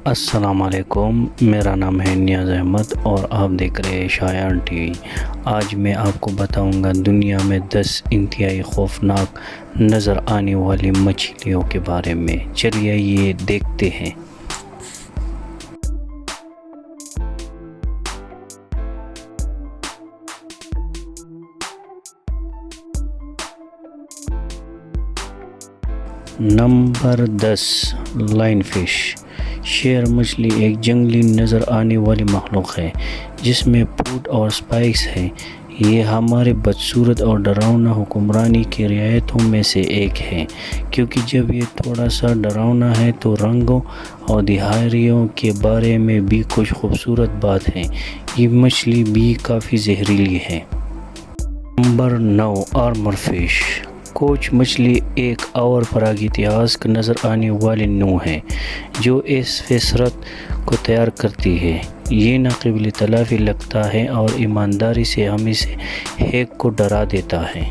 السلام علیکم، میرا نام ہے نیاز احمد اور آپ دیکھ رہے ہیں شایان ٹی وی۔ آج میں آپ کو بتاؤں گا دنیا میں 10 انتہائی خوفناک نظر آنے والی مچھلیوں کے بارے میں۔ چلیے یہ دیکھتے ہیں۔ Number 10، line fish. شیر مچھلی ایک جنگلی نظر آنے والی مخلوق ہے جس میں پھوٹ اور سپائکس ہیں۔ یہ ہمارے بدصورت اور ڈراؤنا حکمرانی کی رعایتوں میں سے ایک ہے، کیونکہ جب یہ تھوڑا سا ڈراؤنا ہے تو رنگوں اور دہائیوں کے بارے میں بھی کچھ خوبصورت بات ہے۔ یہ مچھلی بھی کافی زہریلی ہے۔ Number 9، armour fish. کوچ مچھلی ایک اور پراگیتہاسک نظر آنے والی نوع ہے جو اس فطرت کو تیار کرتی ہے۔ یہ ناقابل تلافی لگتا ہے اور ایمانداری سے ہمیں سے ہیک کو ڈرا دیتا ہے۔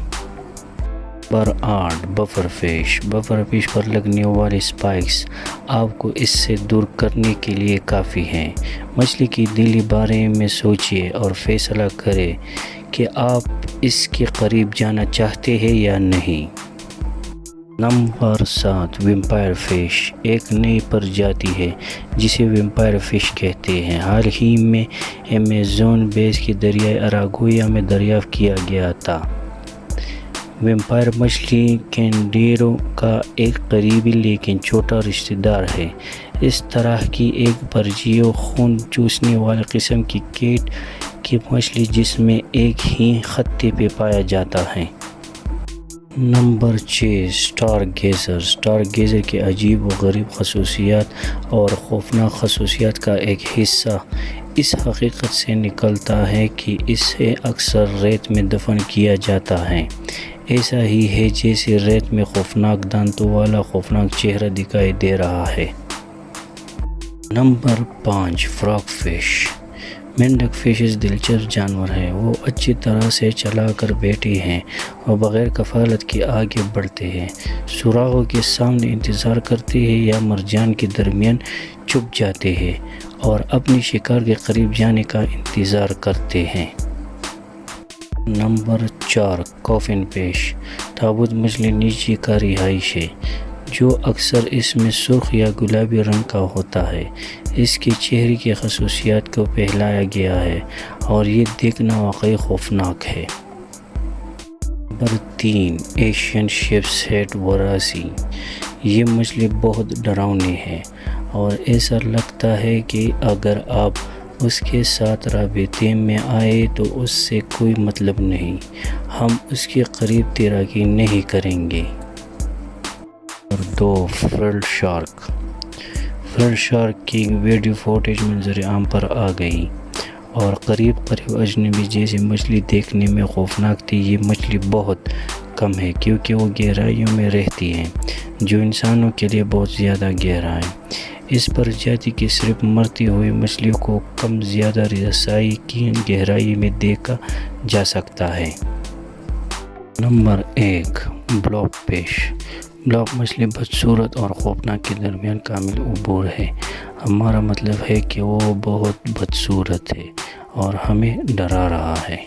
Number 8، puffer fish. Puffer fish پر لگنے والی سپائکس آپ کو اس سے دور کرنے کے لیے کافی ہیں۔ مچھلی کی دلی بارے میں سوچئے اور فیصلہ کریں کہ آپ اس کے قریب جانا چاہتے ہیں یا نہیں۔ Number 7، vampire fish. ایک نئی پرجاتی ہے جسے ویمپائر فش کہتے ہیں۔ حال ہی میں ایمیزون بیس کے دریائے اراگوئے میں دریافت کیا گیا تھا۔ ویمپائر مچھلی کینڈیرو کا ایک قریبی لیکن چھوٹا رشتہ دار ہے۔ اس طرح کی ایک پرجیوی خون چوسنے والی قسم کی کیٹ کی مچھلی جس میں ایک ہی خطے پہ پایا جاتا ہے۔ Number 6، star geyser. Star geyser کے عجیب و غریب خصوصیات اور خوفناک خصوصیات کا ایک حصہ اس حقیقت سے نکلتا ہے کہ اسے اکثر ریت میں دفن کیا جاتا ہے۔ ایسا ہی ہے جیسے ریت میں خوفناک دانتوں والا خوفناک چہرہ دکھائی دے رہا ہے۔ Number 5، frog fish. مینڈک فشز دلچسپ جانور ہیں۔ وہ اچھی طرح سے چلا کر بیٹھے ہیں اور بغیر کفالت کے آگے بڑھتے ہیں، سوراخوں کے سامنے انتظار کرتے ہیں یا مرجان کے درمیان چھپ جاتے ہیں اور اپنی شکار کے قریب جانے کا انتظار کرتے ہیں۔ نمبر 4، کافنفش۔ تابوت مچھلی نیچے کا رہائش ہے جو اکثر اس میں سرخ یا گلابی رنگ کا ہوتا ہے۔ اس کے چہرے کی خصوصیات کو پھیلایا گیا ہے اور یہ دیکھنا واقعی خوفناک ہے۔ Number 3، Asian sheepshead wrasse. یہ مچھلی بہت ڈراؤنی ہے اور ایسا لگتا ہے کہ اگر آپ اس کے ساتھ رابطے میں آئے تو اس سے کوئی مطلب نہیں، ہم اس کے قریب تیراکی نہیں کریں گے۔ Number 2، frilled shark. Frilled shark کی ویڈیو فوٹیج منظر عام پر آ گئی اور قریب اجنبی جیسی مچھلی دیکھنے میں خوفناک تھی۔ یہ مچھلی بہت کم ہے کیونکہ وہ گہرائیوں میں رہتی ہے جو انسانوں کے لیے بہت زیادہ گہرا ہے۔ اس پرجاتی کی صرف مرتی ہوئی مچھلیوں کو کم زیادہ رسائی کی گہرائی میں دیکھا جا سکتا ہے۔ Number 1، بلاب fish. بلاب مچھلی بدصورت اور خوفناک کے درمیان کامل عبور ہے۔ ہمارا مطلب ہے کہ وہ بہت بدصورت ہے اور ہمیں ڈرا رہا ہے۔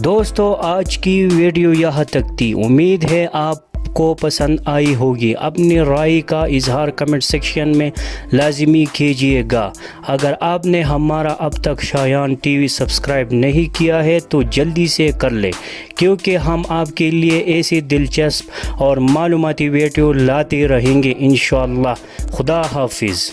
دوستو، آج کی ویڈیو یہاں تک تھی۔ امید ہے آپ کو پسند آئی ہوگی۔ اپنی رائے کا اظہار کمنٹ سیکشن میں لازمی کیجیے گا۔ اگر آپ نے ہمارا اب تک شایان ٹی وی سبسکرائب نہیں کیا ہے تو جلدی سے کر لیں، کیونکہ ہم آپ کے لیے ایسی دلچسپ اور معلوماتی ویڈیو لاتے رہیں گے انشاءاللہ۔ خدا حافظ۔